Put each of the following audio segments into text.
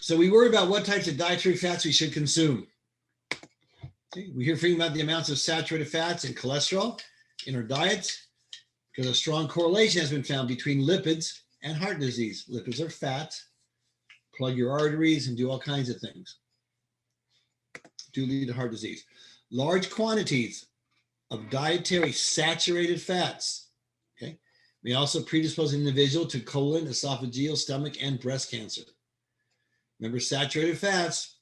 So we worry about what types of dietary fats we should consume. Okay. We hear frequently about the amounts of saturated fats and cholesterol in our diets because a strong correlation has been found between lipids and heart disease. Lipids are fat, plug your arteries and do all kinds of things. Do lead to heart disease. Large quantities of dietary saturated fats, okay, may also predispose an individual to colon, esophageal, stomach, and breast cancer. Remember, saturated fats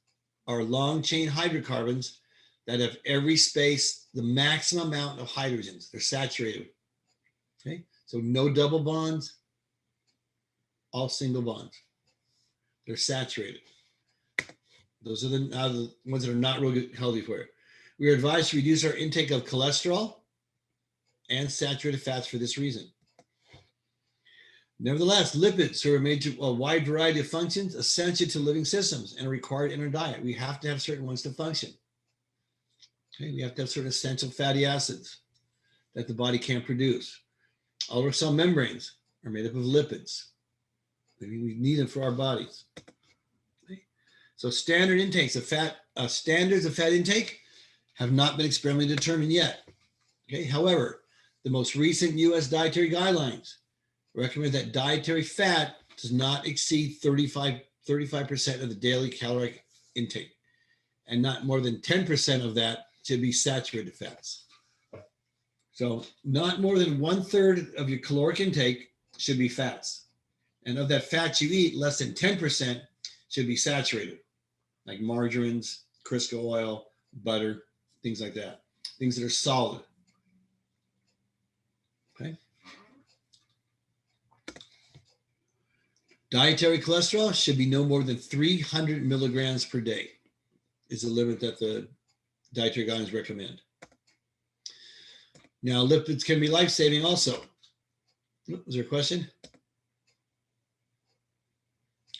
are long chain hydrocarbons that have every space the maximum amount of hydrogens. They're saturated. Okay, so no double bonds, all single bonds. They're saturated. Those are the ones that are not real good, healthy for you. We are advised to reduce our intake of cholesterol and saturated fats for this reason. Nevertheless, lipids serve a wide variety of functions essential to living systems and are required in our diet. We have to have certain ones to function. Okay, we have to have certain essential fatty acids that the body can't produce. All our cell membranes are made up of lipids. We need them for our bodies. Okay. So standard intakes of fat, standards of fat intake have not been experimentally determined yet. Okay. However, the most recent U.S. dietary guidelines recommend that dietary fat does not exceed 35% of the daily caloric intake, and not more than 10% of that should be saturated fats. So not more than 1/3 of your caloric intake should be fats. And of that fat you eat, less than 10% should be saturated, like margarines, Crisco oil, butter, things like that, things that are solid. Okay. Dietary cholesterol should be no more than 300 milligrams per day is the limit that the dietary guidelines recommend. Now, lipids can be life-saving also. Was there a question?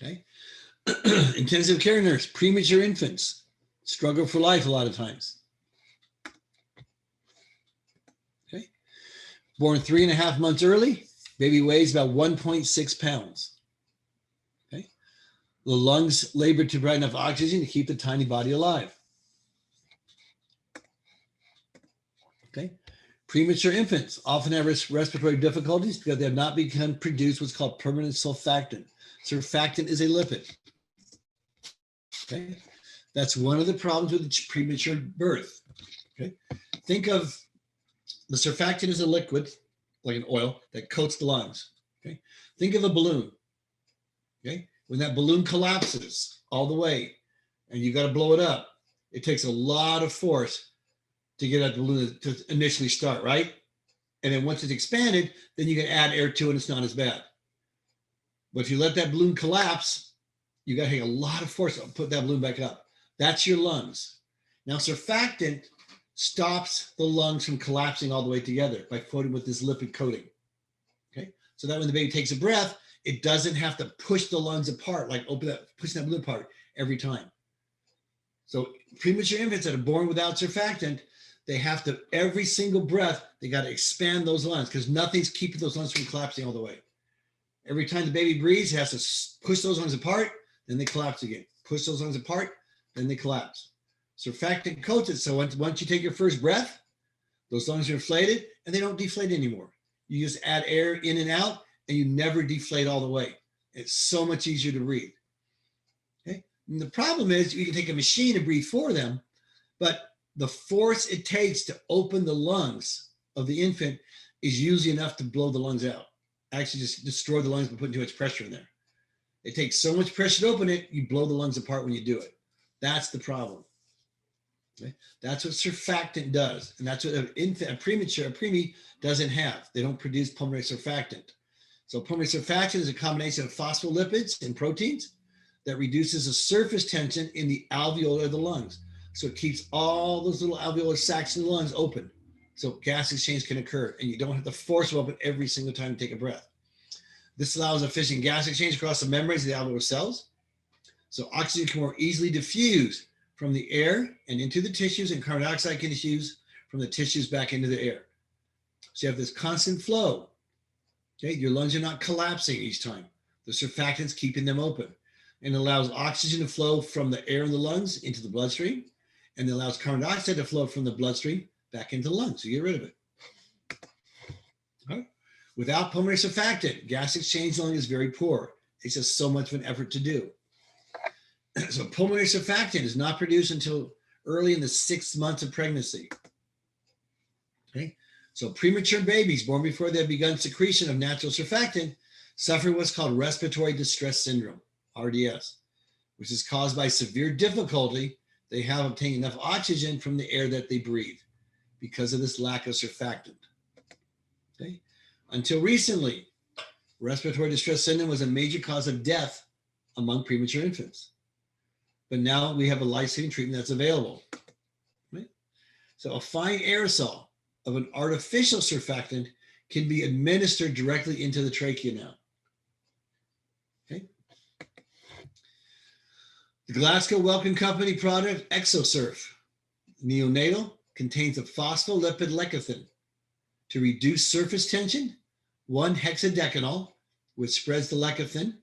Okay. Intensive care nurse, premature infants struggle for life a lot of times. Okay. Born 3.5 months early, baby weighs about 1.6 pounds. Okay. The lungs labor to provide enough oxygen to keep the tiny body alive. Okay. Premature infants often have respiratory difficulties because they have not begun to produce what's called permanent surfactant. Surfactant is a lipid. Okay, that's one of the problems with premature birth. Okay, think of the surfactant as a liquid, like an oil that coats the lungs. Okay, think of a balloon. Okay, when that balloon collapses all the way, and you got to blow it up, it takes a lot of force to get that balloon to initially start, right? And then once it's expanded, then you can add air to it and it's not as bad. But if you let that balloon collapse, you got to take a lot of force to put that balloon back up. That's your lungs. Now, surfactant stops the lungs from collapsing all the way together by coating with this lipid coating. Okay, so that when the baby takes a breath, it doesn't have to push the lungs apart, like pushing that balloon apart every time. So premature infants that are born without surfactant, they have to, every single breath, they got to expand those lungs because nothing's keeping those lungs from collapsing all the way. Every time the baby breathes, it has to push those lungs apart, then they collapse again. Push those lungs apart, then they collapse. Surfactant coats it, so once you take your first breath, those lungs are inflated and they don't deflate anymore. You just add air in and out and you never deflate all the way. It's so much easier to breathe. Okay? And the problem is you can take a machine and breathe for them, but the force it takes to open the lungs of the infant is usually enough to blow the lungs out. Actually just destroy the lungs by putting too much pressure in there. It takes so much pressure to open it, you blow the lungs apart when you do it. That's the problem. Okay? That's what surfactant does. And that's what a preemie doesn't have. They don't produce pulmonary surfactant. So pulmonary surfactant is a combination of phospholipids and proteins that reduces the surface tension in the alveoli of the lungs. So it keeps all those little alveolar sacs in the lungs open. So gas exchange can occur and you don't have to force them open every single time you take a breath. This allows efficient gas exchange across the membranes of the alveolar cells. So oxygen can more easily diffuse from the air and into the tissues, and carbon dioxide can diffuse from the tissues back into the air. So you have this constant flow. Okay, your lungs are not collapsing each time. The surfactant's keeping them open. and allows oxygen to flow from the air in the lungs into the bloodstream, and it allows carbon dioxide to flow from the bloodstream back into the lungs. So you get rid of it. Okay. Without pulmonary surfactant, gas exchange in the lung is very poor. It's just so much of an effort to do. So pulmonary surfactant is not produced until early in the 6 months of pregnancy. Okay. So premature babies born before they have begun secretion of natural surfactant suffer what's called respiratory distress syndrome, RDS, which is caused by severe difficulty they have obtaining enough oxygen from the air that they breathe because of this lack of surfactant. Okay. Until recently, respiratory distress syndrome was a major cause of death among premature infants. But now we have a life-saving treatment that's available. Right? So a fine aerosol of an artificial surfactant can be administered directly into the trachea now. Okay. The Glasgow Wellcome Company product, Exosurf Neonatal, contains a phospholipid lecithin to reduce surface tension, 1-hexadecanol, which spreads the lecithin,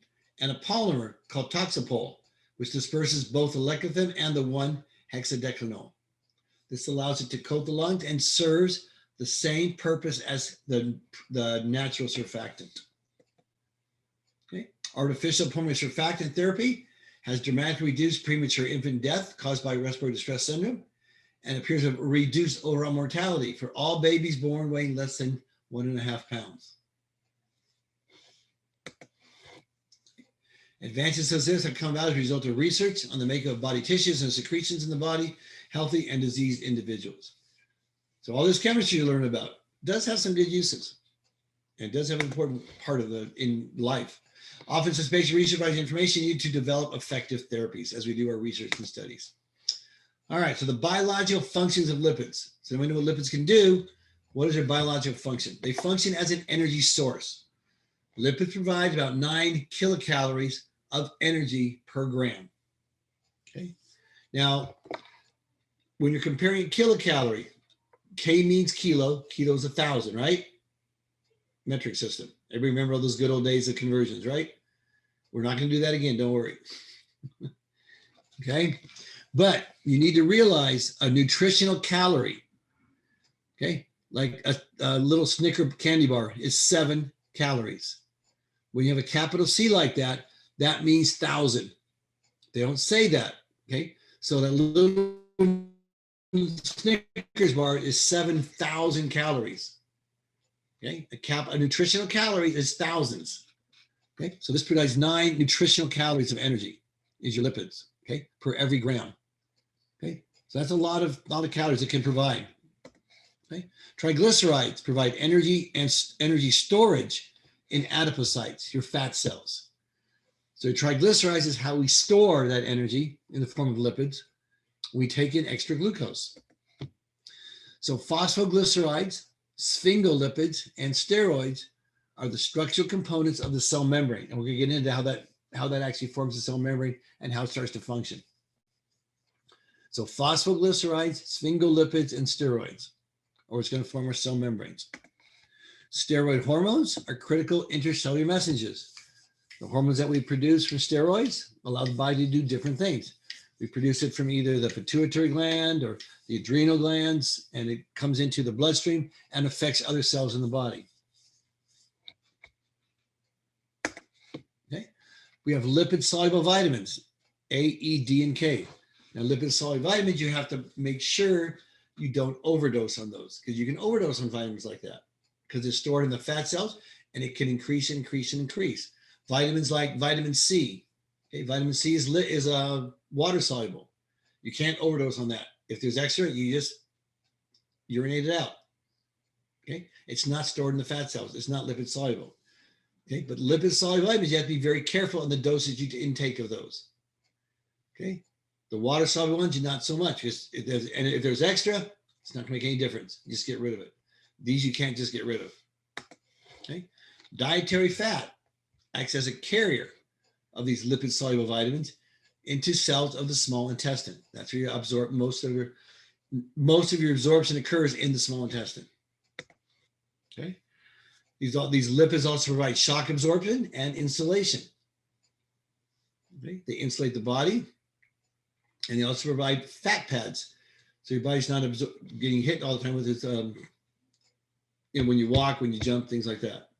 and a polymer called Toxopol, which disperses both the lecithin and the 1-hexadecanol. This allows it to coat the lungs and serves the same purpose as the natural surfactant. Okay. Artificial pulmonary surfactant therapy has dramatically reduced premature infant death caused by respiratory distress syndrome and appears to reduce overall mortality for all babies born weighing less than 1.5 pounds. Advances of this have come about as a result of research on the makeup of body tissues and secretions in the body, healthy and diseased individuals. So all this chemistry you learn about does have some good uses and does have an important part of in life. Often since basic research provides information needed to develop effective therapies as we do our research and studies. All right, so the biological functions of lipids. So we know what lipids can do. What is their biological function? They function as an energy source. Lipids provide about 9 kilocalories of energy per gram. Okay. Now, when you're comparing kilocalorie, K means kilo, kilo is 1,000, right? Metric system. Everybody remember all those good old days of conversions, right? We're not going to do that again, don't worry. Okay. But you need to realize a nutritional calorie, okay, like a little Snicker candy bar is 7 calories. When you have a capital C like that, that means 1,000. They don't say that, okay? So that little Snickers bar is 7,000 calories, okay? A nutritional calorie is thousands, okay? So this provides 9 nutritional calories of energy is your lipids, okay, per every gram. Okay, so that's a lot of calories it can provide. Okay, triglycerides provide energy and energy storage in adipocytes, your fat cells. So triglycerides is how we store that energy in the form of lipids. We take in extra glucose. So phosphoglycerides, sphingolipids, and steroids are the structural components of the cell membrane, and we're going to get into how that actually forms the cell membrane and how it starts to function. So phosphoglycerides, sphingolipids, and steroids, or it's going to form our cell membranes. Steroid hormones are critical intercellular messages. The hormones that we produce from steroids allow the body to do different things. We produce it from either the pituitary gland or the adrenal glands, and it comes into the bloodstream and affects other cells in the body. Okay. We have lipid-soluble vitamins, A, E, D, and K. Now, lipid-soluble vitamins, you have to make sure you don't overdose on those, because you can overdose on vitamins like that because it's stored in the fat cells and it can increase. Vitamins like vitamin C. Okay, vitamin C is water soluble. You can't overdose on that. If there's extra, you just urinate it out. Okay, it's not stored in the fat cells. It's not lipid soluble. Okay, but lipid soluble vitamins, you have to be very careful on the dosage you intake of those. Okay. The water soluble ones, not so much. If there's extra, it's not going to make any difference. Just get rid of it. These you can't just get rid of. Okay. Dietary fat acts as a carrier of these lipid soluble vitamins into cells of the small intestine. That's where you absorb most of your absorption occurs in the small intestine. Okay. These lipids also provide shock absorption and insulation. Okay? They insulate the body, and they also provide fat pads. So your body's not getting hit all the time with its, when you walk, when you jump, things like that.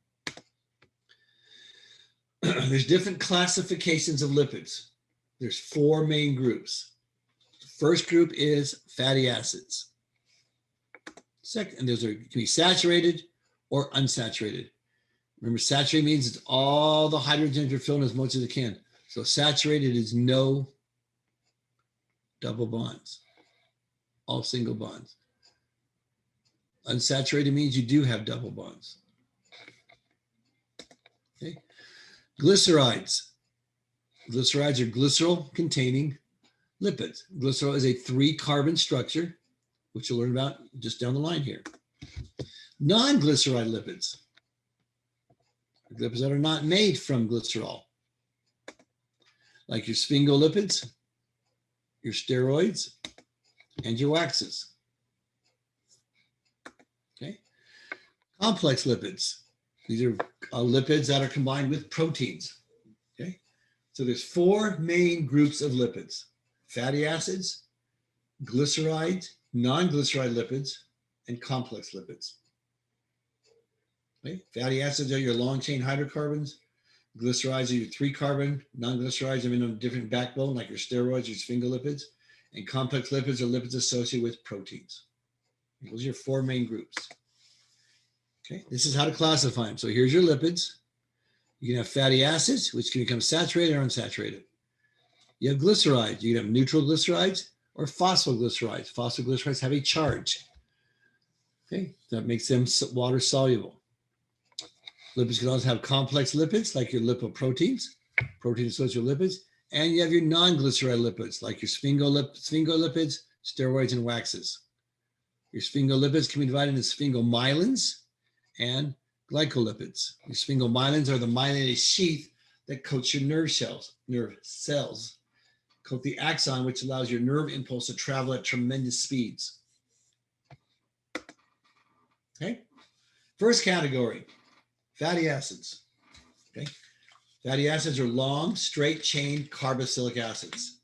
There's different classifications of lipids. There's 4 main groups. The first group is fatty acids. Second, and those can be saturated or unsaturated. Remember, saturated means it's all the hydrogens are filled in as much as it can. So saturated is no double bonds, all single bonds. Unsaturated means you do have double bonds. Okay. Glycerides. Glycerides are glycerol-containing lipids. Glycerol is a 3-carbon structure, which you'll learn about just down the line here. Non-glyceride lipids. Lipids that are not made from glycerol, like your sphingolipids, your steroids, and your waxes. Okay. Complex lipids. These are lipids that are combined with proteins. Okay. So there's 4 main groups of lipids: fatty acids, glycerides, non-glyceride lipids, and complex lipids. Okay. Fatty acids are your long-chain hydrocarbons. Glycerides are your 3-carbon. Non-glycerides are in a different backbone, like your steroids, your sphingolipids. And complex lipids are lipids associated with proteins. Those are your 4 main groups. Okay, this is how to classify them. So here's your lipids. You can have fatty acids, which can become saturated or unsaturated. You have glycerides. You can have neutral glycerides or phosphoglycerides. Phosphoglycerides have a charge. Okay, that makes them water soluble. Lipids can also have complex lipids, like your lipoproteins, protein-associated lipids, and you have your non-glyceride lipids, like your sphingolipids, steroids, and waxes. Your sphingolipids can be divided into sphingomyelins and glycolipids. Your sphingomyelins are the myelinated sheath that coats your nerve cells, coat the axon, which allows your nerve impulse to travel at tremendous speeds. Okay, first category. Fatty acids. Okay. Fatty acids are long, straight chain carboxylic acids.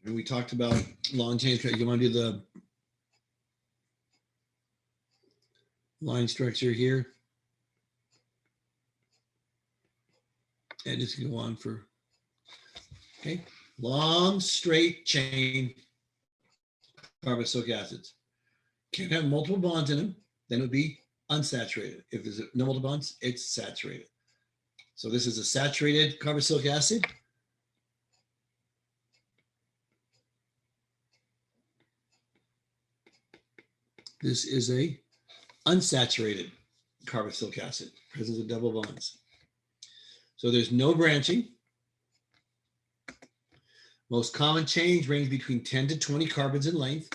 And we talked about long chain. You want to do the line structure here? And just go on for, okay. Long, straight chain carboxylic acids. Can't have multiple bonds in them, then it would be unsaturated. If there's no multiple bonds, it's saturated. So this is a saturated carboxylic acid. This is a unsaturated carboxylic acid, presence of double bonds. So there's no branching. Most common chains range between 10 to 20 carbons in length.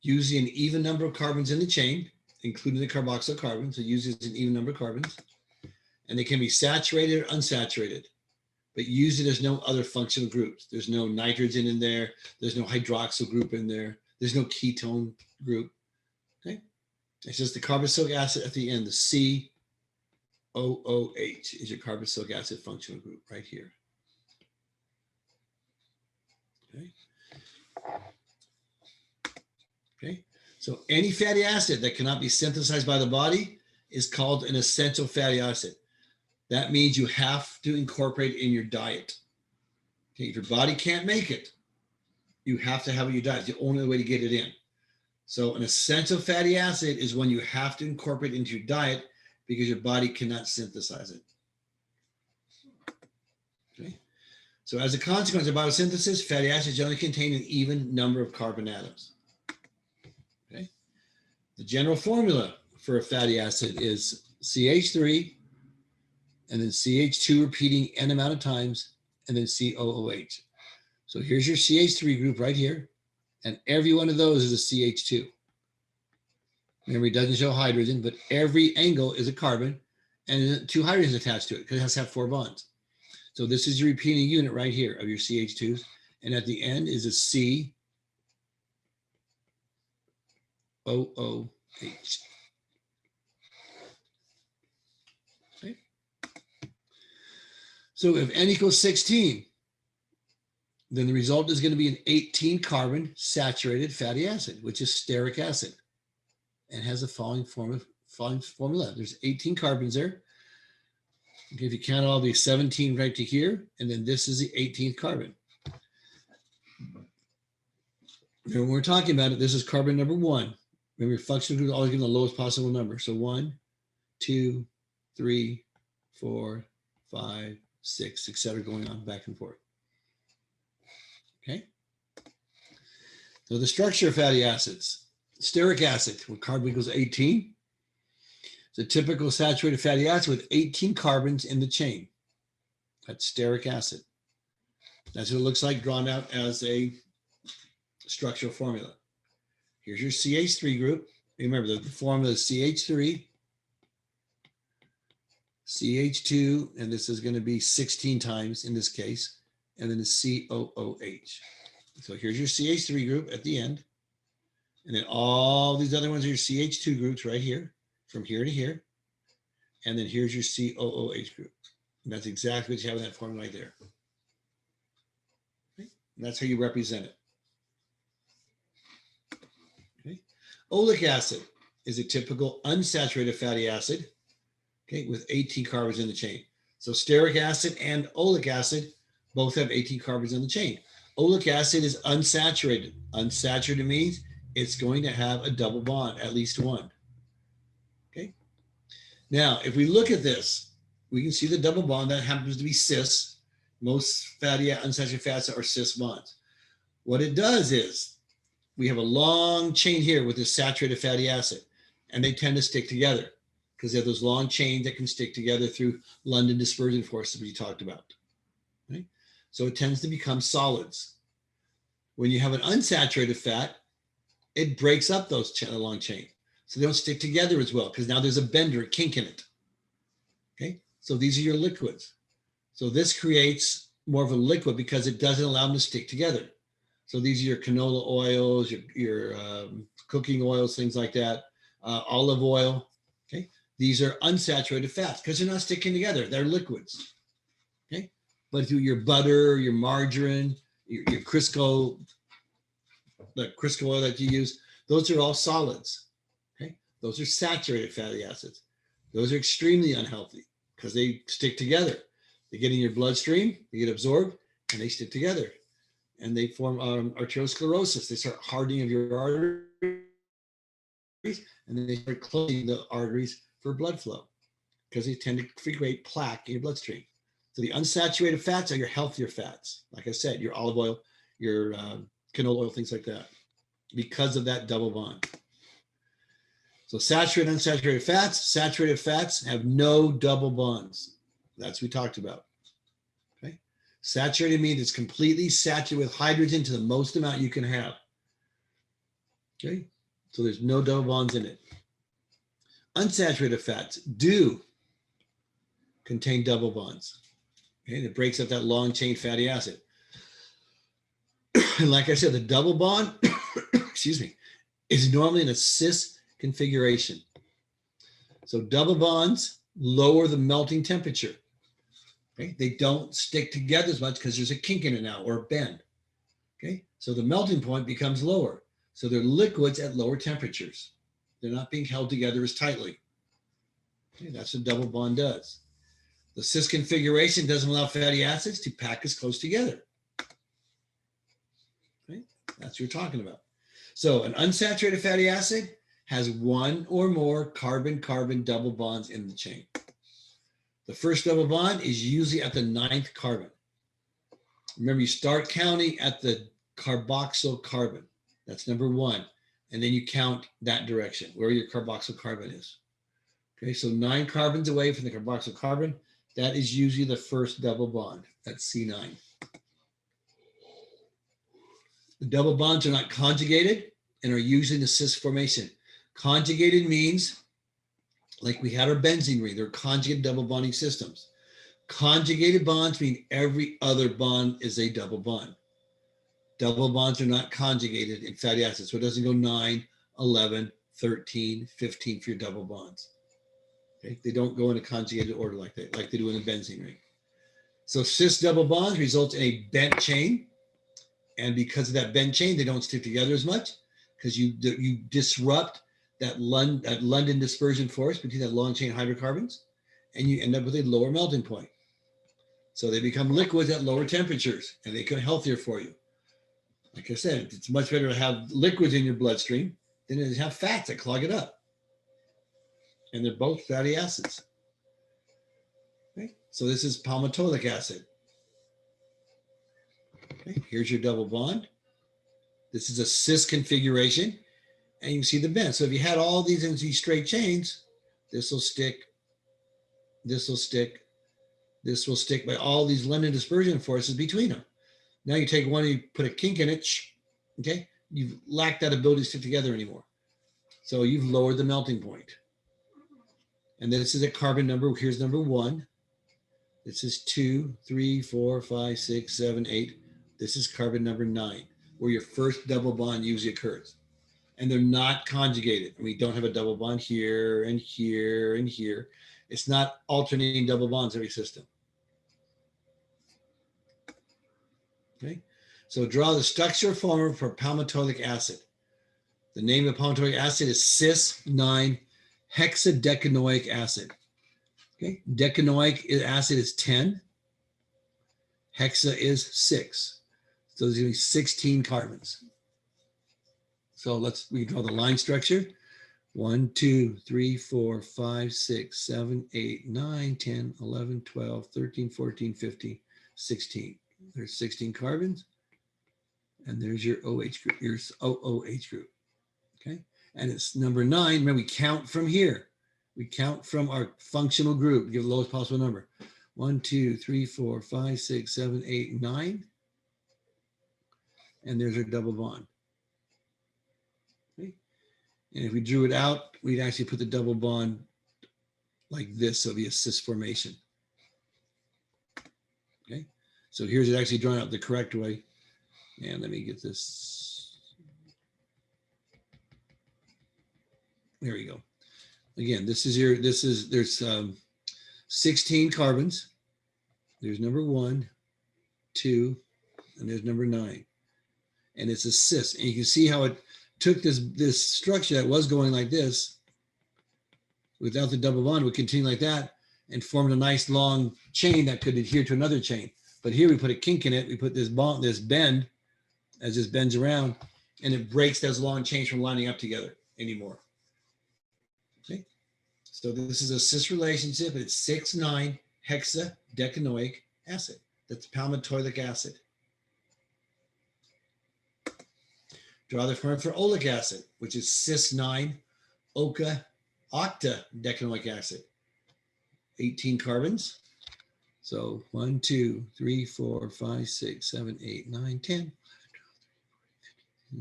Usually an even number of carbons in the chain, including the carboxyl carbon. So usually it's an even number of carbons. And they can be saturated or unsaturated, but usually there's no other functional groups. There's no nitrogen in there. There's no hydroxyl group in there. There's no ketone group. Okay. It's just the carboxylic acid at the end, the COOH is your carboxylic acid functional group right here. Okay. Okay. So any fatty acid that cannot be synthesized by the body is called an essential fatty acid. That means you have to incorporate it in your diet. Okay. If your body can't make it, you have to have it in your diet. It's the only way to get it in. So an essential fatty acid is one you have to incorporate into your diet because your body cannot synthesize it. Okay. So as a consequence of biosynthesis, fatty acids generally contain an even number of carbon atoms. Okay. The general formula for a fatty acid is CH3 and then CH2 repeating n amount of times and then COOH. So here's your CH3 group right here. And every one of those is a CH2. Remember, it doesn't show hydrogen, but every angle is a carbon and 2 hydrogens attached to it because it has to have 4 bonds. So this is your repeating unit right here of your CH2s. And at the end is a COOH. So if N equals 16, then the result is going to be an 18 carbon saturated fatty acid, which is stearic acid, and has the following formula. There's 18 carbons there. Okay, if you count all these 17 right to here, and then this is the 18th carbon. Now, when we're talking about it, this is carbon number 1. Remember, functional group is always given the lowest possible number. So 1, 2, 3, 4, 5, 6, etc., going on back and forth. Okay. So the structure of fatty acids. Stearic acid, when carbon equals 18. It's a typical saturated fatty acid with 18 carbons in the chain. That's stearic acid. That's what it looks like drawn out as a structural formula. Here's your CH3 group. Remember, the formula is CH3, CH2, and this is going to be 16 times in this case, and then the COOH. So here's your CH3 group at the end. And then all these other ones are your CH2 groups right here, from here to here. And then here's your COOH group. And that's exactly what you have in that formula right there. Okay? And that's how you represent it. Okay? Oleic acid is a typical unsaturated fatty acid, okay, with 18 carbons in the chain. So stearic acid and oleic acid both have 18 carbons in the chain. Oleic acid is unsaturated. Unsaturated means it's going to have a double bond, at least one. Okay. Now, if we look at this, we can see the double bond that happens to be cis. Most fatty unsaturated fats are cis bonds. What it does is we have a long chain here with this saturated fatty acid, and they tend to stick together because they have those long chains that can stick together through London dispersion forces we talked about. Right? So it tends to become solids. When you have an unsaturated fat, it breaks up those long chain. So they don't stick together as well because now there's a bender, a kink in it. Okay, so these are your liquids. So this creates more of a liquid because it doesn't allow them to stick together. So these are your canola oils, your cooking oils, things like that, olive oil. Okay, these are unsaturated fats because they're not sticking together. They're liquids. Okay, but through your butter, your margarine, your Crisco, the Crisco oil that you use, those are all solids. Okay, those are saturated fatty acids. Those are extremely unhealthy because they stick together. They get in your bloodstream, they get absorbed, and they stick together. And they form arteriosclerosis. They start hardening of your arteries, and then they start closing the arteries for blood flow because they tend to create plaque in your bloodstream. So the unsaturated fats are your healthier fats. Like I said, your olive oil, your canola oil, things like that, because of that double bond. So saturated, unsaturated fats have no double bonds. That's what we talked about. Okay. Saturated means it's completely saturated with hydrogen to the most amount you can have. Okay. So there's no double bonds in it. Unsaturated fats do contain double bonds. Okay. And it breaks up that long chain fatty acid. And like I said, the double bond, excuse me, is normally in a cis configuration. So double bonds lower the melting temperature. Okay, they don't stick together as much because there's a kink in it now or a bend. Okay, so the melting point becomes lower. So they're liquids at lower temperatures. They're not being held together as tightly. Okay, that's what double bond does. The cis configuration doesn't allow fatty acids to pack as close together. Okay, that's what you're talking about. So an unsaturated fatty acid has one or more carbon-carbon double bonds in the chain. The first double bond is usually at the 9th carbon. Remember, you start counting at the carboxyl carbon. That's number 1. And then you count that direction, where your carboxyl carbon is. Okay, so 9 carbons away from the carboxyl carbon, that is usually the first double bond. That's C9. The double bonds are not conjugated and are usually in the cis formation. Conjugated means, like we had our benzene ring, they're conjugate double bonding systems. Conjugated bonds mean every other bond is a double bond. Double bonds are not conjugated in fatty acids, so it doesn't go 9, 11, 13, 15 for your double bonds. Okay? They don't go in a conjugated order like that, like they do in a benzene ring. So cis double bonds result in a bent chain. And because of that bent chain, they don't stick together as much because you disrupt that London dispersion force between that long chain hydrocarbons, and you end up with a lower melting point. So they become liquids at lower temperatures, and they become healthier for you. Like I said, it's much better to have liquids in your bloodstream than to have fats that clog it up. And they're both fatty acids. Okay? So this is palmitoleic acid. Okay, here's your double bond. This is a cis configuration, and you can see the bend. So if you had all these in these straight chains, this will stick, this will stick, this will stick by all these London dispersion forces between them. Now you take one and you put a kink in it, okay? You've lacked that ability to stick together anymore. So you've lowered the melting point. And this is a carbon number. Here's number 1. This is 2, 3, 4, 5, 6, 7, 8. This is carbon number 9, where your first double bond usually occurs. And they're not conjugated. And we don't have a double bond here and here and here. It's not alternating double bonds every system. Okay, so draw the structure formula for palmitoleic acid. The name of palmitoleic acid is cis-9 hexadecanoic acid. Okay, decanoic acid is 10. Hexa is 6. So there's going to be 16 carbons. So we draw the line structure. 1, 2, 3, 4, 5, 6, 7, 8, 9, 10, 11, 12, 13, 14, 15, 16. There's 16 carbons. And there's your OH group, your OOH group. Okay. And it's number 9. Remember, we count from here. We count from our functional group, give the lowest possible number. 1, 2, 3, 4, 5, 6, 7, 8, 9. And there's our double bond. Okay. And if we drew it out, we'd actually put the double bond like this. So it'll be a cis formation. Okay. So here's it actually drawn out the correct way. And let me get this. There we go. Again, there's 16 carbons. There's number 1, 2, and there's number 9. And it's a cis. And you can see how it took this structure that was going like this without the double bond, would continue like that and formed a nice long chain that could adhere to another chain. But here we put a kink in it. We put this bend, as this bends around, and it breaks those long chains from lining up together anymore. Okay, so this is a cis relationship. It's 6,9 hexadecanoic acid. That's palmitoleic acid. Draw the formula for oleic acid, which is cis-9 octadecanoic acid. 18 carbons. So 1, 2, 3, 4, 5, 6, 7, 8, 9, 10,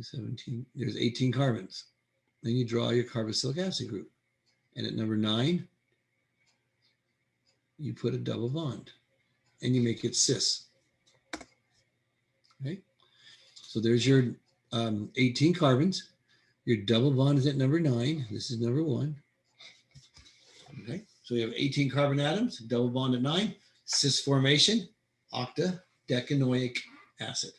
17. There's 18 carbons. Then you draw your carboxylic acid group. And at number 9, you put a double bond and you make it cis. Okay. So there's your 18 carbons. Your double bond is at number 9. This is number 1. Okay. So we have 18 carbon atoms, double bond at 9, cis formation, octadecanoic acid.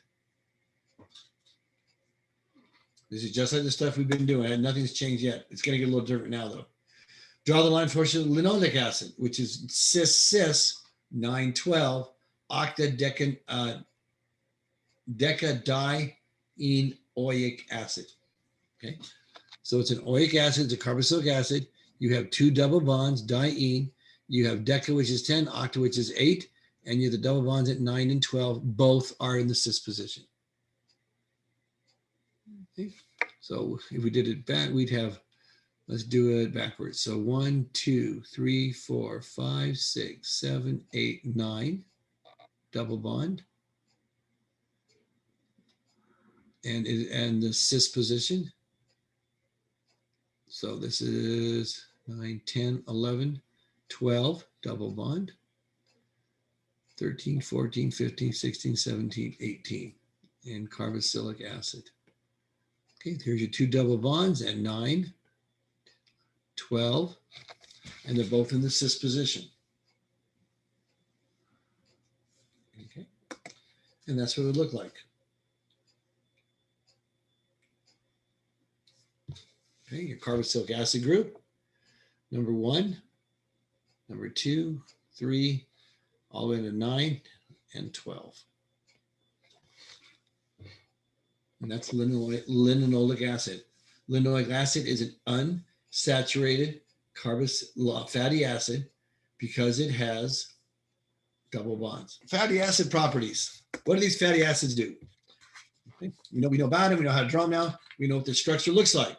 This is just like the stuff we've been doing. Nothing's changed yet. It's going to get a little different now, though. Draw the line for linoleic acid, which is cis 912 octadecanoic acid. Okay, so it's an oic acid, it's a carboxylic acid. You have 2 double bonds, diene. You have deca, which is 10, octa, which is 8, and you have the double bonds at 9 and 12. Both are in the cis position. Okay. So if we did it back, we'd have, let's do it backwards. So 1, 2, 3, 4, 5, 6, 7, 8, 9, double bond. And the cis position. So this is 9, 10, 11, 12, double bond. 13, 14, 15, 16, 17, 18, and carboxylic acid. Okay, here's your 2 double bonds at 9, 12, and they're both in the cis position. And that's what it would look like. Okay, your carboxylic acid group, number 1, number 2, 3, all the way to 9 and 12. And that's linolenic acid. Linolenic acid is an unsaturated fatty acid because it has double bonds. Fatty acid properties. What do these fatty acids do? Okay. We know about them. We know how to draw them now. We know what their structure looks like.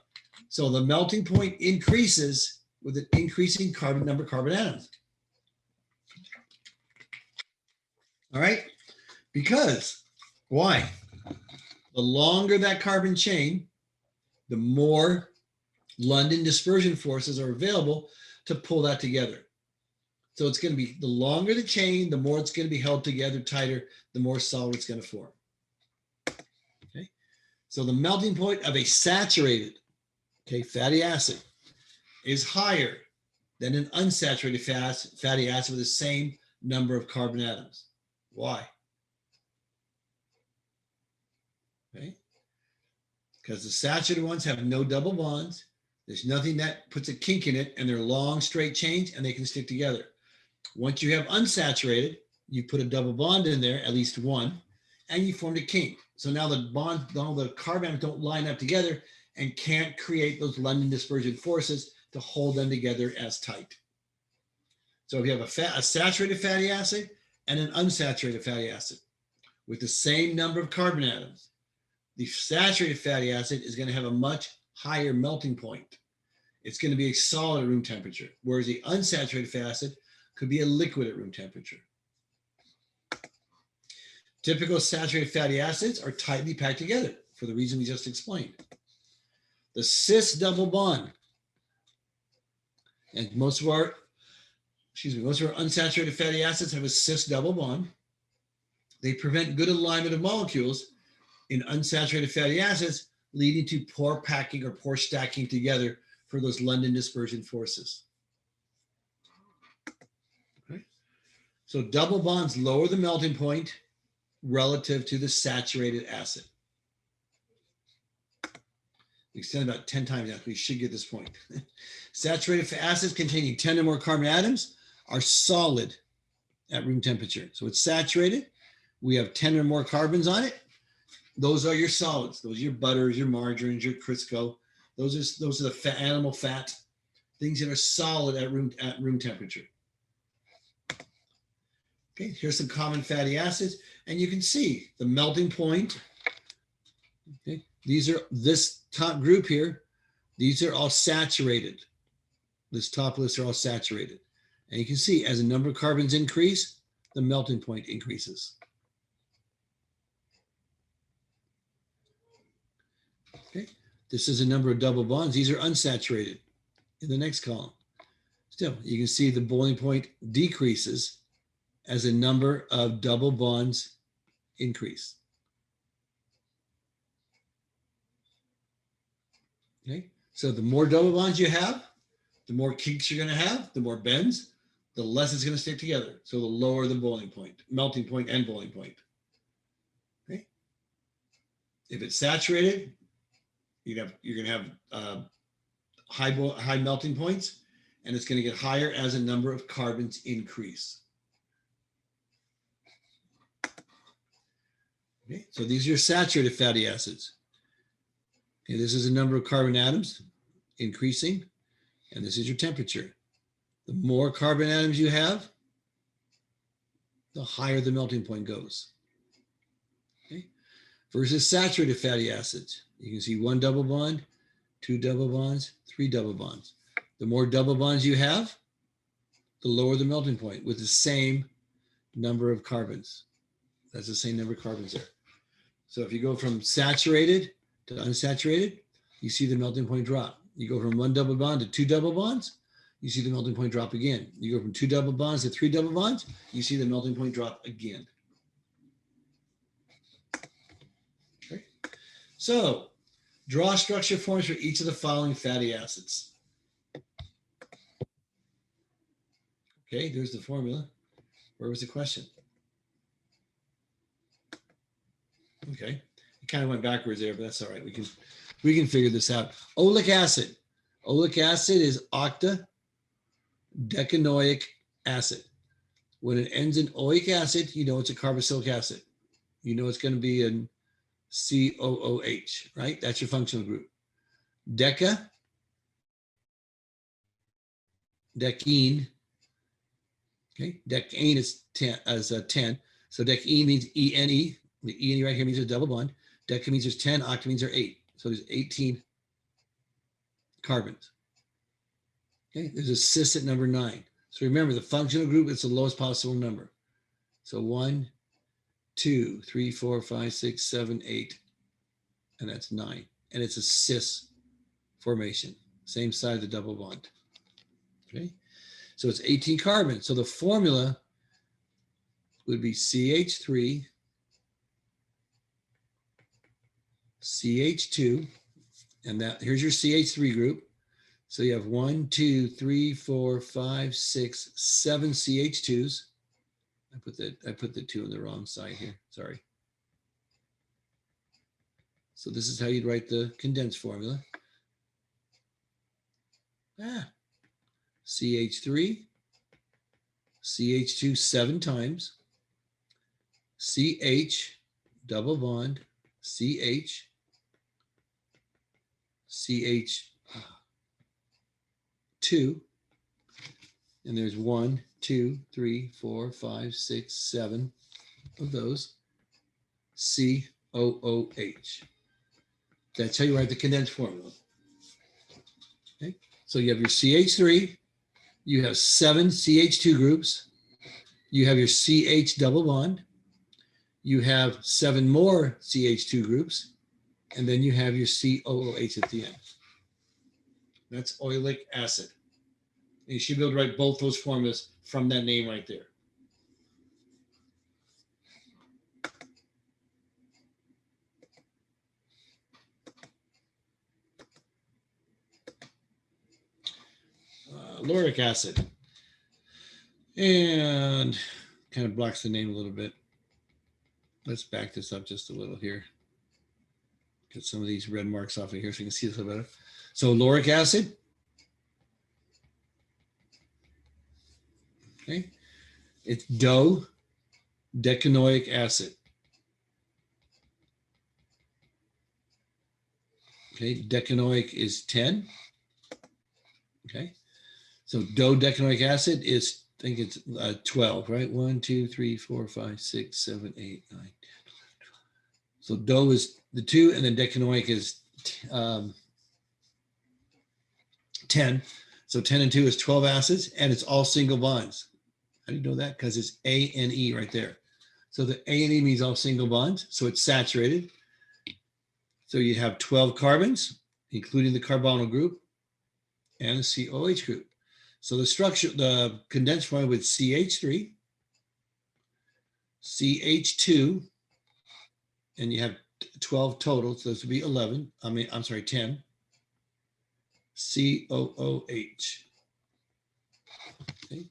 So the melting point increases with an increasing number of carbon atoms. All right? Because, why? The longer that carbon chain, the more London dispersion forces are available to pull that together. So it's going to be, the longer the chain, the more it's going to be held together tighter, the more solid it's going to form. Okay? So the melting point of a saturated, fatty acid is higher than an unsaturated fatty acid with the same number of carbon atoms. Why? Okay? Because the saturated ones have no double bonds. There's nothing that puts a kink in it, and they're long, straight chains, and they can stick together. Once you have unsaturated, you put a double bond in there, at least one, and you formed a kink. So now all the carbon atoms don't line up together and can't create those London dispersion forces to hold them together as tight. So if you have a saturated fatty acid and an unsaturated fatty acid with the same number of carbon atoms, the saturated fatty acid is going to have a much higher melting point. It's going to be a solid at room temperature, whereas the unsaturated fatty acid could be a liquid at room temperature. Typical saturated fatty acids are tightly packed together for the reason we just explained. The cis double bond, and most of our unsaturated fatty acids have a cis double bond. They prevent good alignment of molecules in unsaturated fatty acids, leading to poor packing or poor stacking together for those London dispersion forces. Okay. So double bonds lower the melting point relative to the saturated acid. We extend about 10 times that. We should get this point. Saturated acids containing 10 or more carbon atoms are solid at room temperature. So it's saturated. We have 10 or more carbons on it. Those are your solids. Those are your butters, your margarines, your Crisco. Those are the animal fat, things that are solid at room temperature. Okay, here's some common fatty acids, and you can see the melting point. Okay, this top group here. These are all saturated. This top list are all saturated, and you can see as the number of carbons increase, the melting point increases. Okay, this is a number of double bonds. These are unsaturated in the next column. Still, you can see the boiling point decreases as a number of double bonds increase. Okay, so the more double bonds you have, the more kinks you're going to have, the more bends, the less it's going to stick together. So the lower the boiling point, melting point and boiling point. Okay, if it's saturated, you're going to have high melting points, and it's going to get higher as a number of carbons increase. Okay, so these are your saturated fatty acids. Okay, this is a number of carbon atoms increasing, and this is your temperature. The more carbon atoms you have, the higher the melting point goes. Okay, versus saturated fatty acids. You can see one double bond, two double bonds, three double bonds. The more double bonds you have, the lower the melting point with the same number of carbons. That's the same number of carbons there. So if you go from saturated to unsaturated, you see the melting point drop. You go from one double bond to two double bonds, you see the melting point drop again. You go from two double bonds to three double bonds, you see the melting point drop again. Okay. So draw structure forms for each of the following fatty acids. Okay, there's the formula. Where was the question? Okay, it kind of went backwards there, but that's all right. We can figure this out. Oleic acid. Oleic acid is octadecanoic acid. When it ends in oic acid, you know it's a carboxylic acid. You know it's going to be an COOH, right? That's your functional group. Decene, okay? Decane is 10, as 10. So decene means ENE. The ENE right here means a double bond. Deca means there's 10, octa means there's 8. So there's 18 carbons. Okay, there's a cis at number 9. So remember, the functional group is the lowest possible number. So 1, 2, 3, 4, 5, 6, 7, 8, and that's 9. And it's a cis formation, same side of the double bond. Okay, so it's 18 carbons. So the formula would be CH3, CH2, and that here's your CH3 group. So you have 1, 2, 3, 4, 5, 6, 7 CH2s. I put the 2 on the wrong side here. Sorry. So this is how you'd write the condensed formula. CH3, CH2 7 times, CH, double bond, CH, CH2, and there's 1, 2, 3, 4, 5, 6, 7 of those, COOH. That's how you write the condensed formula. Okay, so you have your CH3, you have 7 CH2 groups, you have your CH double bond, you have 7 more CH2 groups, and then you have your COOH at the end. That's oleic acid. And you should be able to write both those formulas from that name right there. Lauric acid. And kind of blocks the name a little bit. Let's back this up just a little here. Get some of these red marks off of here so you can see this a little better. So lauric acid. Okay. It's decanoic acid. Okay. Decanoic is 10. Okay. So decanoic acid is, I think it's 12, right? 1, 2, 3, 4, 5, 6, 7, 8, 9, 10, 11, 12. So DO is the 2, and then decanoic is 10. So 10 and 2 is 12 acids, and it's all single bonds. How do you know that? Because it's A and E right there. So the A and E means all single bonds, so it's saturated. So you have 12 carbons, including the carbonyl group and the COH group. So the structure, the condensed form with CH3, CH2, and you have 12 total, so this would be 11. I'm sorry, 10. COOH. Okay.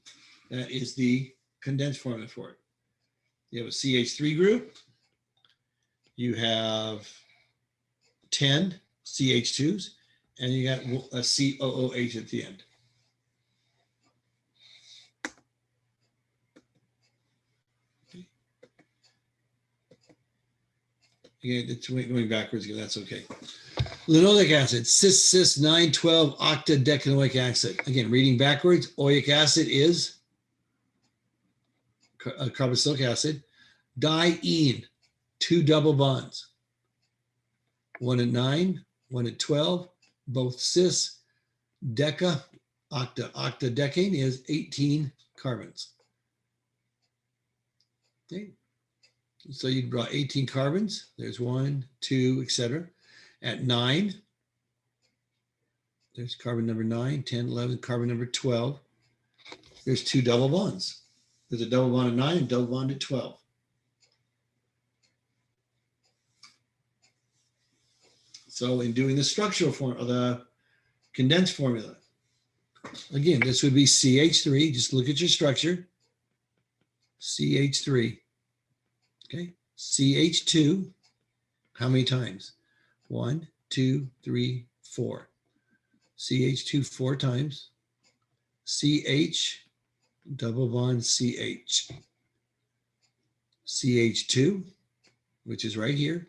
That is the condensed formula for it. You have a CH3 group. You have 10 CH2s, and you got a COOH at the end. Again, it's going backwards again. That's okay. Linoleic acid, cis 912 octadecanoic acid. Again, reading backwards, oleic acid is a carboxylic acid. Diene, 2 double bonds. 1 at 9, 1 at 12, both cis. Deca, octadecane is 18 carbons. Okay. So you draw 18 carbons. There's 1, 2, etc. At 9, there's carbon number 9, 10, 11, carbon number 12. There's 2 double bonds. There's a double bond at 9 and double bond at 12. So in doing the structural form of the condensed formula, again, this would be CH3. Just look at your structure. CH3. Okay. CH2, How many times? 1, 2, 3, 4. CH2 4 times. CH, double bond CH. CH2, which is right here.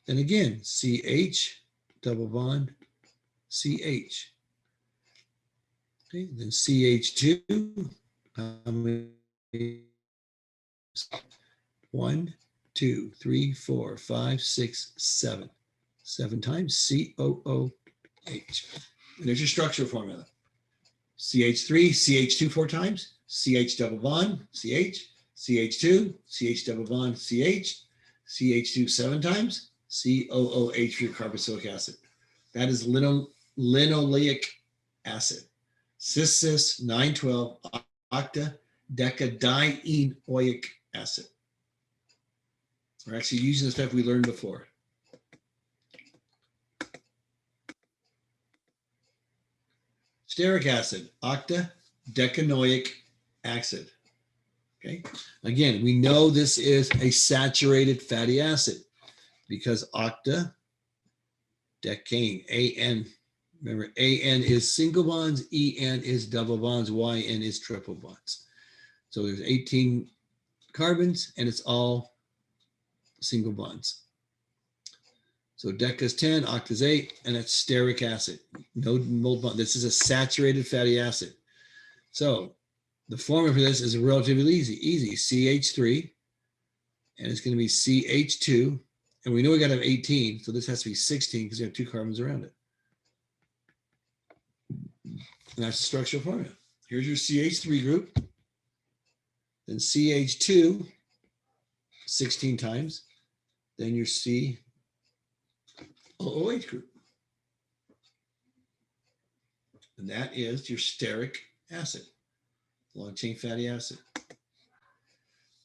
Then again, CH, double bond CH. Okay, then CH2, how many? 1, 2, 3, 4, 5, 6, 7. 7 times COOH. And there's your structural formula. CH3, CH2 4 times, CH double bond, CH, CH2, CH double bond, CH, CH2 7 times, COOH for your carboxylic acid. That is linoleic acid. Cis 912 octa decadienoic acid. We're actually using the stuff we learned before. Stearic acid, octadecanoic acid. Okay. Again, we know this is a saturated fatty acid because octadecane, AN. Remember, AN is single bonds, EN is double bonds, YN is triple bonds. So there's 18 carbons and it's all single bonds. So deca is 10, octa is 8, and that's stearic acid. No mold bond. This is a saturated fatty acid. So the formula for this is relatively easy. CH3, and it's going to be CH2, and we know we got to have 18, so this has to be 16 because we have 2 carbons around it. And that's the structural formula. Here's your CH3 group, then CH2, 16 times, then your COOH group. And that is your stearic acid, long chain fatty acid.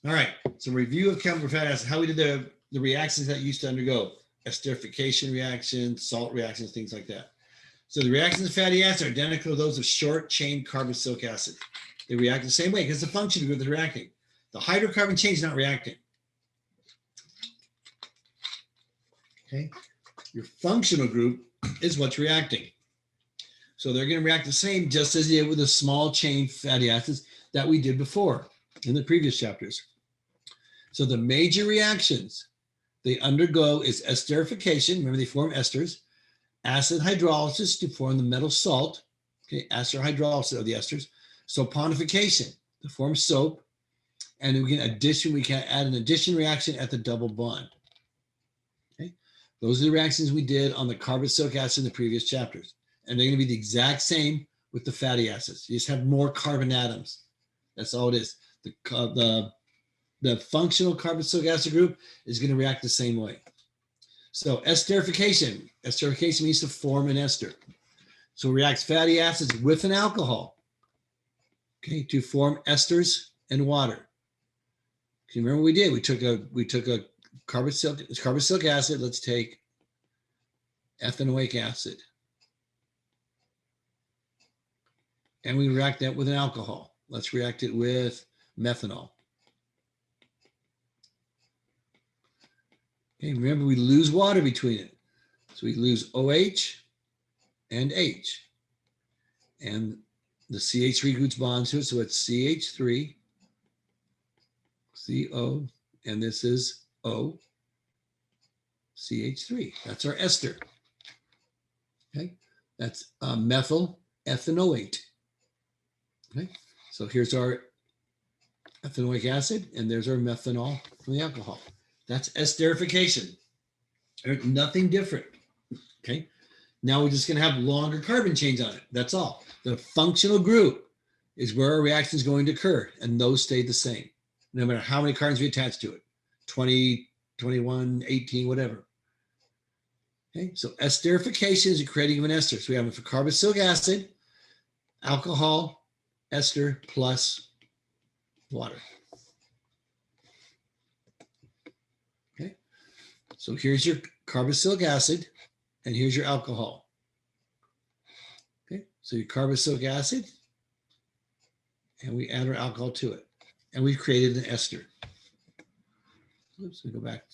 All right, so review of chemical fatty acid, how we did the reactions that used to undergo, esterification reactions, salt reactions, things like that. So the reactions of fatty acids are identical to those of short chain carboxylic acid. They react the same way because the function group is reacting. The hydrocarbon chain is not reacting. Okay, your functional group is what's reacting. So they're going to react the same just as they did with the small chain fatty acids that we did before in the previous chapters. So the major reactions they undergo is esterification. Remember, they form esters. Acid hydrolysis to form the metal salt. Okay, acid hydrolysis of the esters. Saponification to form soap. And then we can add an addition reaction at the double bond. Okay, those are the reactions we did on the carboxylic acid in the previous chapters. And they're going to be the exact same with the fatty acids. You just have more carbon atoms. That's all it is. The functional carboxylic acid group is going to react the same way. So esterification. Esterification means to form an ester. So it reacts fatty acids with an alcohol, okay, to form esters and water. Okay, remember what we did? We took a carboxylic acid. Let's take ethanoic acid. And we react that with an alcohol. Let's react it with methanol. Okay, remember we lose water between it. So we lose OH and H. And the CH3 groups bonds to it. So it's CH3, CO, and this is O, CH3. That's our ester. Okay, that's methyl ethanoate. Okay, so here's our ethanoic acid, and there's our methanol from the alcohol. That's esterification. There's nothing different. Okay, now we're just going to have longer carbon chains on it. That's all. The functional group is where our reaction is going to occur, and those stay the same, no matter how many carbons we attach to it, 20, 21, 18, whatever. Okay, so esterification is the creating of an ester. So we have it for carboxylic acid, alcohol, ester plus water. Okay, so here's your carboxylic acid, and here's your alcohol. Okay, so your carboxylic acid, and we add our alcohol to it, and we've created an ester. Oops, we go back.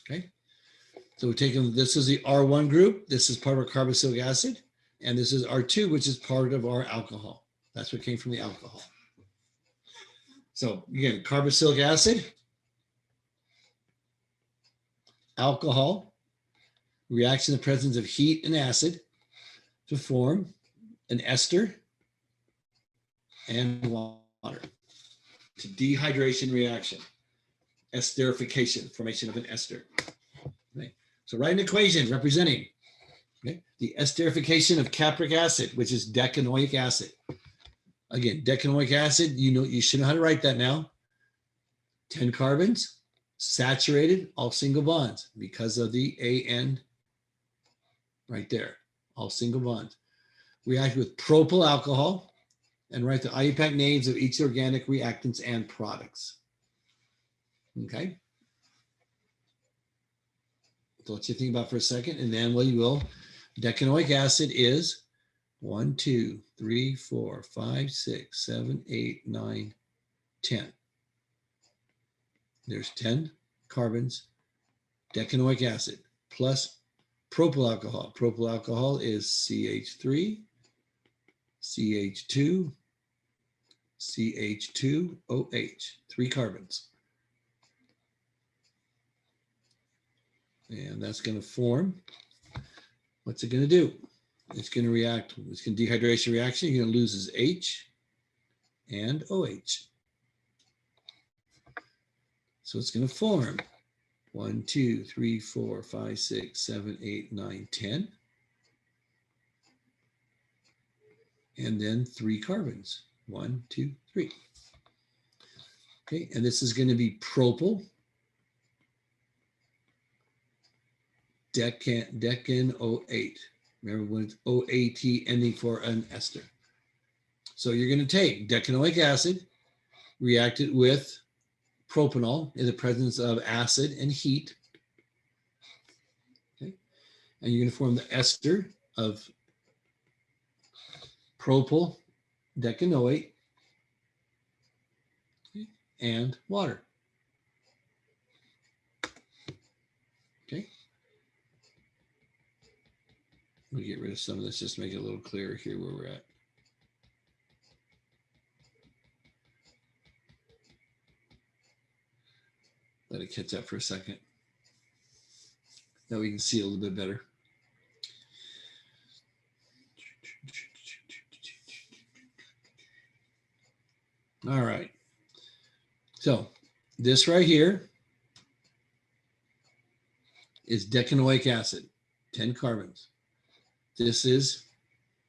Okay. So we're taking, this is the R1 group. This is part of our carboxylic acid. And this is R2, which is part of our alcohol. That's what came from the alcohol. So again, carboxylic acid, alcohol, reacts in the presence of heat and acid to form an ester and water. To dehydration reaction, esterification, formation of an ester. Okay. So write an equation representing the esterification of capric acid, which is decanoic acid. Again, decanoic acid, you should know how to write that now. 10 carbons, saturated, all single bonds because of the AN right there, all single bonds. React with propyl alcohol and write the IUPAC names of each organic reactants and products. Okay. So let's think about for a second, and then we will. Decanoic acid is 1, 2, 3, 4, 5, 6, 7, 8, 9, 10. There's 10 carbons, decanoic acid, plus propyl alcohol. Propyl alcohol is CH3, CH2, CH2OH, 3 carbons. And that's going to form, what's it going to do? It's going to react, it's going to dehydration reaction. You're going to lose is H and OH. So it's going to form 1, 2, 3, 4, 5, 6, 7, 8, 9, 10. And then 3 carbons, 1, 2, 3. Okay, and this is going to be propyl decanoate. Remember when it's OAT ending for an ester. So you're going to take decanoic acid, react it with propanol in the presence of acid and heat. Okay, and you're going to form the ester of propyl decanoate and water. Okay. We'll get rid of some of this, just to make it a little clearer here where we're at. Let it catch up for a second. Now we can see a little bit better. All right. So this right here is decanoic acid, 10 carbons. This is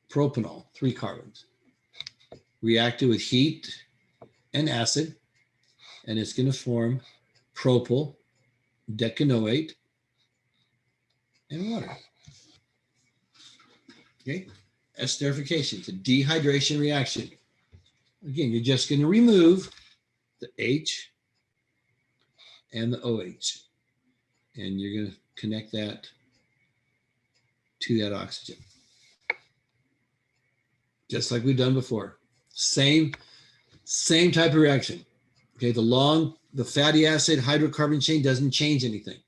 propanol, 3 carbons. Reacted with heat and acid, and it's going to form propyl decanoate and water. Okay, esterification, it's a dehydration reaction. Again, you're just going to remove the H and the OH, and you're going to connect that to that oxygen. Just like we've done before. Same type of reaction. Okay, the fatty acid hydrocarbon chain doesn't change anything.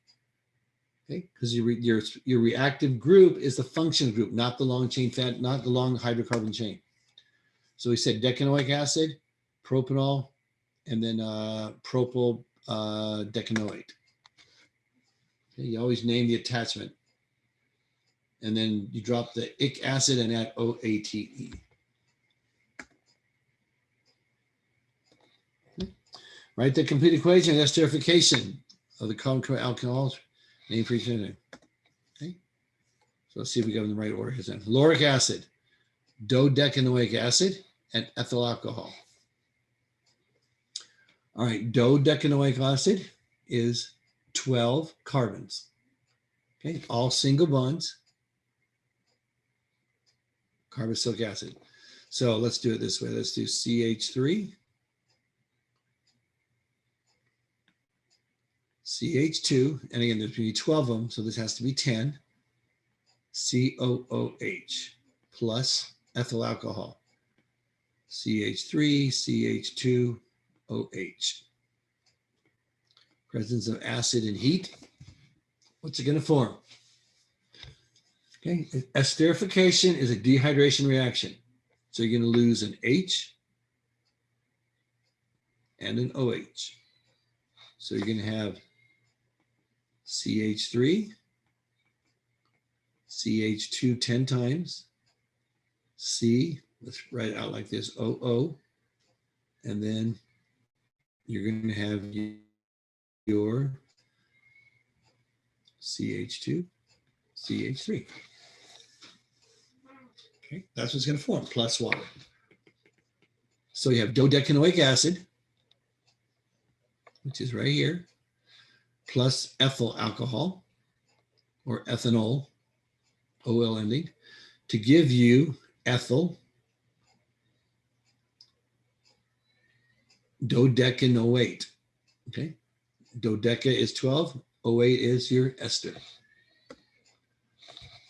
Okay, because your reactive group is the function group, not the long chain fat, not the long hydrocarbon chain. So we said decanoic acid, propanol, and then propyl decanoate. Okay, you always name the attachment. And then you drop the ic acid and add OATE. Okay. Write the complete equation of esterification of the carbon alcohols. Name for each other. Okay. So let's see if we got in the right order here then. Lauric acid, dodecanoic acid, and ethyl alcohol. All right, dodecanoic acid is 12 carbons. Okay, all single bonds. Carboxylic acid. So let's do it this way. Let's do CH3, CH2, and again, there's going to be 12 of them, so this has to be 10, COOH plus ethyl alcohol, CH3, CH2OH. Presence of acid and heat, What's it going to form? Okay, esterification is a dehydration reaction. So you're going to lose an H and an OH. So you're going to have CH3, CH2 10 times, C, let's write it out like this, OO, and then you're going to have your CH2, CH3. Okay, that's what's going to form, plus water. So you have dodecanoic acid, which is right here, plus ethyl alcohol, or ethanol, OL ending, to give you ethyl dodecanoate. Okay, dodeca is 12, 08 is your ester.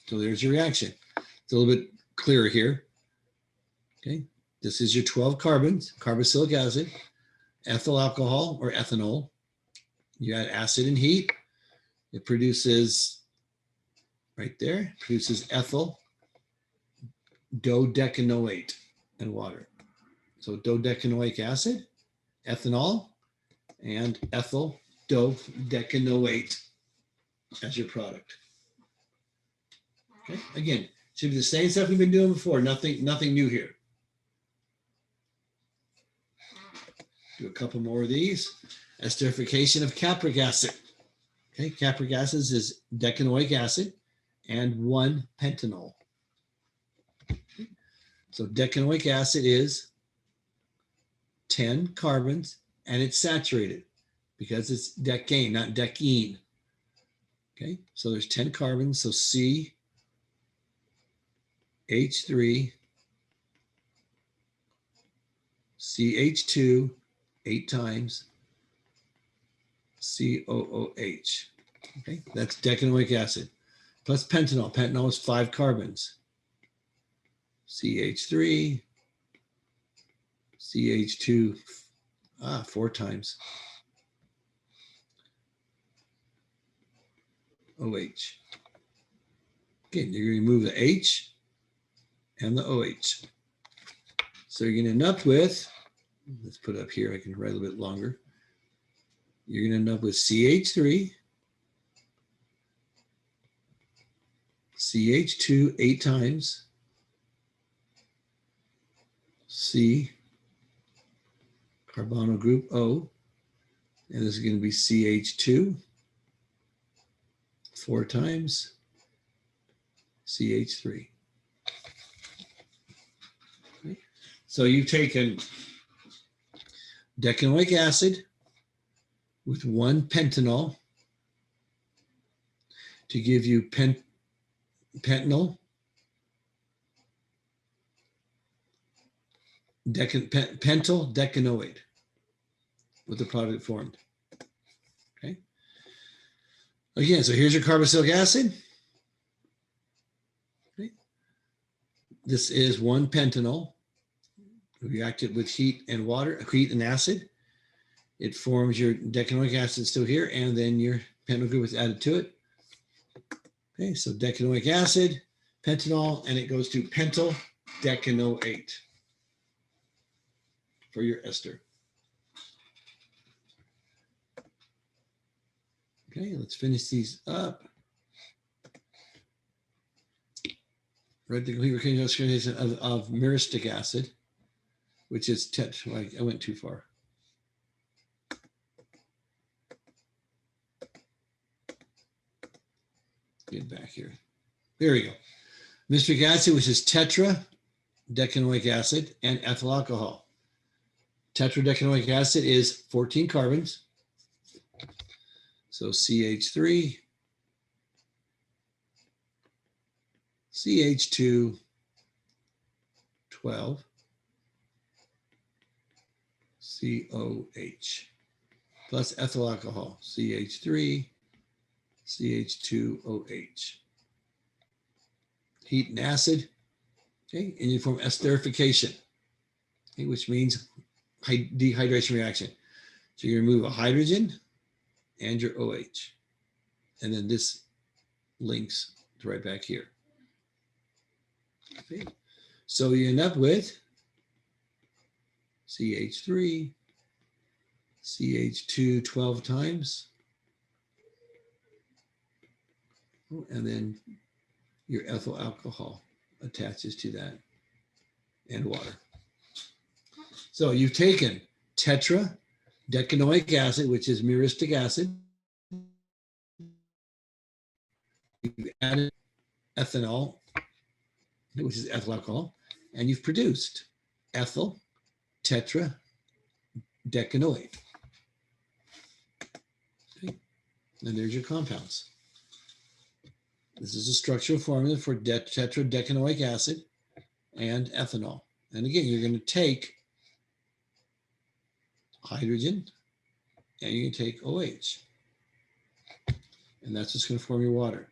So there's your reaction. It's a little bit clearer here. Okay, this is your 12 carbons, carboxylic acid, ethyl alcohol or ethanol. You add acid and heat. It produces, right there, produces ethyl dodecanoate and water. So dodecanoic acid, ethanol, and ethyl dodecanoate as your product. Okay, again, should be the same stuff we've been doing before. Nothing new here. Do a couple more of these. Esterification of capric acid. Okay, capric acid is decanoic acid and 1 pentanol. Okay. So decanoic acid is 10 carbons and it's saturated because it's decane, not decene. Okay, so there's 10 carbons. So CH3, CH2, 8 times, COOH. Okay, that's decanoic acid. Plus pentanol. Pentanol is 5 carbons. CH3, CH2, 4 times. OH. Okay, you're going to remove the H and the OH. So you're going to end up with, let's put it up here, I can write a little bit longer. You're going to end up with CH3, CH2 8 times, C, carbonyl group O, and this is going to be CH2 4 times, CH3. Okay. So you've taken decanoic acid with 1 pentanol to give you pentanol, pentyl decanoate with the product formed. Okay. Again, so here's your carboxylic acid. Okay. This is 1 pentanol. Reacted with heat and water, heat and acid. It forms your decanoic acid still here, and then your pentanol group is added to it. Okay, so decanoic acid, pentanol, and it goes to pentyl decanoate for your ester. Okay, let's finish these up. Write the complete representation of myristic acid, which is I went too far. Get back here. There we go. Myristic acid, which is tetradecanoic acid and ethyl alcohol. Tetradecanoic acid is 14 carbons. So CH3, CH2, 12, COH, plus ethyl alcohol, CH3, CH2OH. Heat and acid, okay, and you form esterification, okay, which means dehydration reaction. So you remove a hydrogen and your OH. And then this links to right back here. Okay. So you end up with CH3, CH2 12 times, and then your ethyl alcohol attaches to that, and water. So you've taken tetradecanoic acid, which is myristic acid. You've added ethanol, which is ethyl alcohol, and you've produced ethyl tetradecanoate. Okay. And there's your compounds. This is a structural formula for tetradecanoic acid and ethanol. And again, you're going to take hydrogen and you can take OH. And that's what's going to form your water.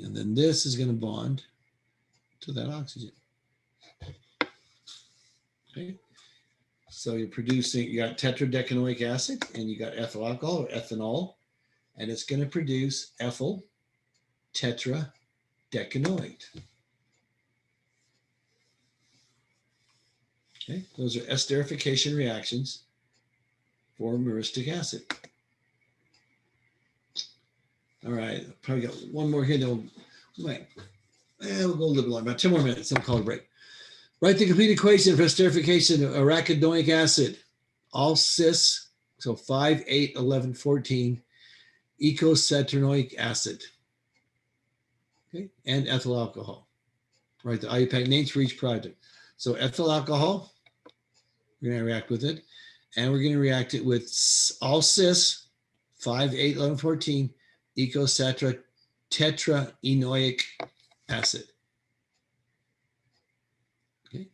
And then this is going to bond to that oxygen. Okay. So you're producing, you got tetradecanoic acid and you got ethyl alcohol or ethanol, and it's going to produce ethyl tetradecanoate. Okay, those are esterification reactions for myristic acid. All right, probably got one more here. Then we'll go a little bit longer, about 10 more minutes, then we'll call it a break. Write the complete equation for esterification of arachidonic acid, all cis, so 5, 8, 11, 14, eicosapentaenoic acid, okay, and ethyl alcohol. Write the IUPAC names for each product. So ethyl alcohol, we're going to react with it, and we're going to react it with all cis, 5, 8, 11, 14, eicosapentaenoic acid. Okay.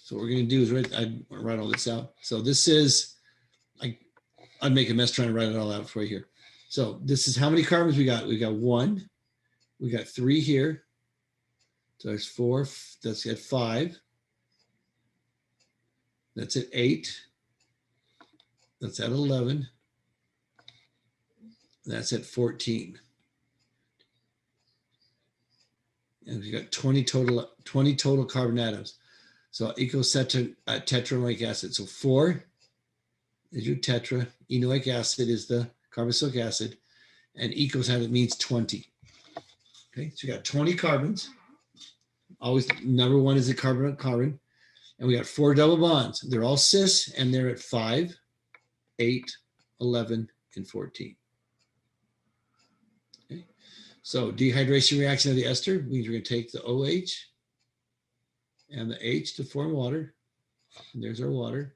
So what we're going to do is write all this out. So this is, I'd make a mess trying to write it all out for you here. So this is how many carbons we got. We got 1, we got 3 here. So there's 4, that's at 5. That's at 8. That's at 11. That's at 14. And we got 20 total carbon atoms. So eicosapentaenoic acid. So 4 is your tetra. Enoic acid is the carboxylic acid. And eicosapentaenoic means 20. Okay, so you got 20 carbons. Always number 1 is a carbon. And we got 4 double bonds. They're all cis and they're at 5, 8, 11, and 14. Okay. So dehydration reaction of the ester means we're going to take the OH and the H to form water. And there's our water.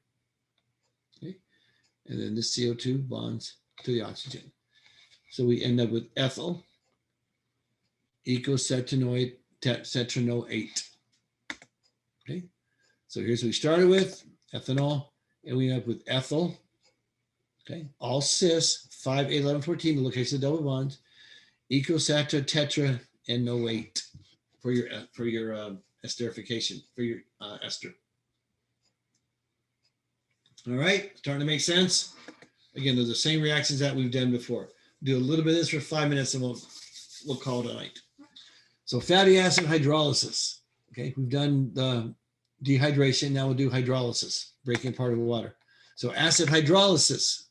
Okay. And then the CO2 bonds to the oxygen. So we end up with ethyl eicosapentaenoate tetranoate. Okay. So here's what we started with, ethanol, and we end up with ethyl, okay, all cis, 5, 8, 11, 14, the location of double bonds, eicosapentaenoate for your esterification, for your ester. All right, starting to make sense? Again, they're the same reactions that we've done before. Do a little bit of this for 5 minutes and we'll call it a night. So fatty acid hydrolysis, okay, we've done the dehydration, now we'll do hydrolysis, breaking apart of water. So acid hydrolysis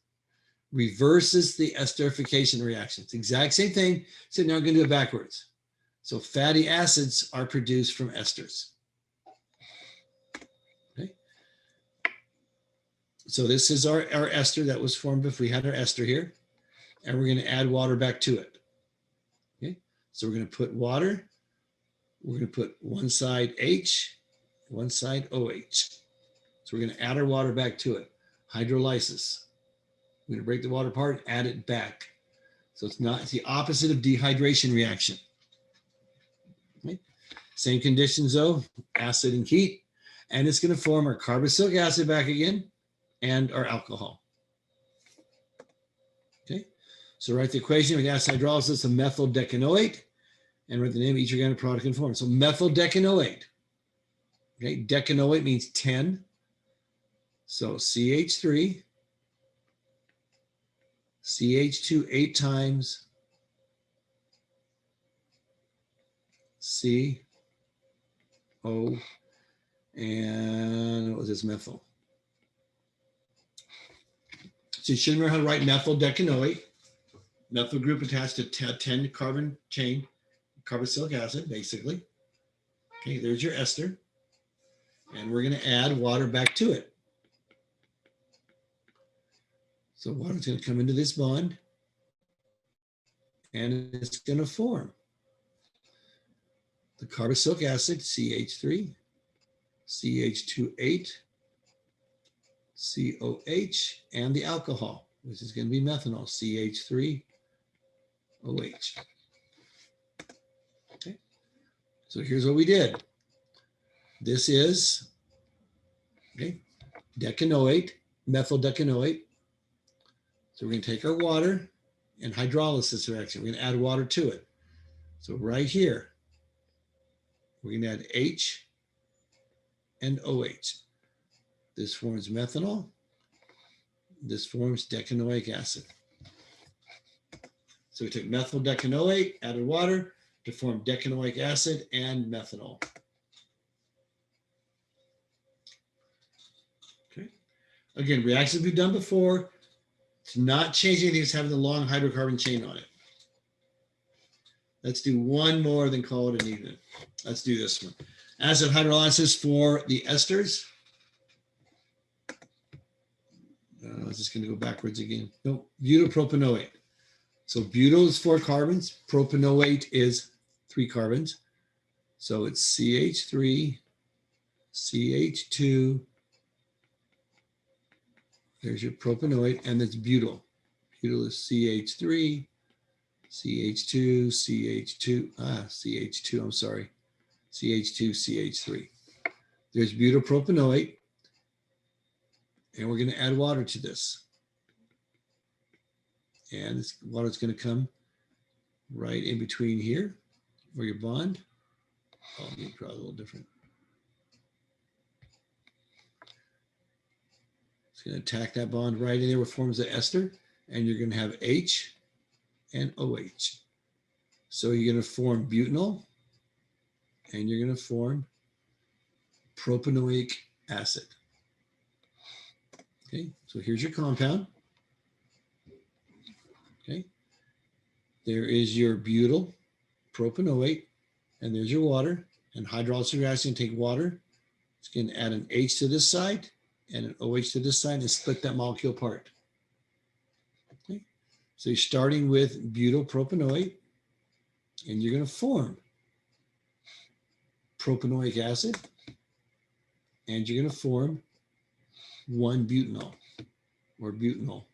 reverses the esterification reaction. It's the exact same thing, so now we're going to do it backwards. So fatty acids are produced from esters. Okay. So this is our ester that was formed if we had our ester here, and we're going to add water back to it. Okay. So we're going to put water, we're going to put one side H, one side OH. So we're going to add our water back to it. Hydrolysis. We're going to break the water apart, add it back. So it's the opposite of dehydration reaction. Okay. Same conditions though, acid and heat. And it's going to form our carboxylic acid back again and our alcohol. Okay. So write the equation with acid hydrolysis of methyl decanoate and write the name of each organic product and form. So methyl decanoate. Okay, decanoate means 10. So CH3, CH2 8 times, C, O, and what was this, methyl? So you should remember how to write methyl decanoate. Methyl group attached to 10 carbon chain, carboxylic acid, basically. Okay, there's your ester. And we're going to add water back to it. So water's going to come into this bond, and it's going to form the carboxylic acid, CH3, CH2 COH, and the alcohol, which is going to be methanol, CH3OH. Okay, so here's what we did. This is, okay, decanoate, methyl decanoate. So we're going to take our water and hydrolysis reaction. We're going to add water to it. So right here, we're going to add H and OH. This forms methanol. This forms decanoic acid. So we took methyl decanoate, added water to form decanoic acid and methanol. Okay. Again, reactions we've done before. It's not changing anything, it's having the long hydrocarbon chain on it. Let's do one more, then call it an evening. Let's do this one. Acid hydrolysis for the esters. I was just going to go backwards again. No, butylpropanoate. So butyl is 4 carbons. Propanoate is 3 carbons. So it's CH3, CH2. There's your propanoate, and it's butyl. Butyl is CH3, CH2, CH2, I'm sorry. CH2, CH3. There's butylpropanoate. And we're going to add water to this. And this water is going to come right in between here for your bond. Oh, let me draw a little different. It's going to attack that bond right in there, what forms the ester. And you're going to have H and OH. So you're going to form butanol. And you're going to form propanoic acid. Okay, so here's your compound. Okay, there is your butyl propanoate, and there's your water. And hydrolysis reaction, take water. It's going to add an H to this side and an OH to this side and split that molecule apart. Okay, so you're starting with butyl propanoate, and you're going to form propanoic acid, and you're going to form 1-butanol or butanol.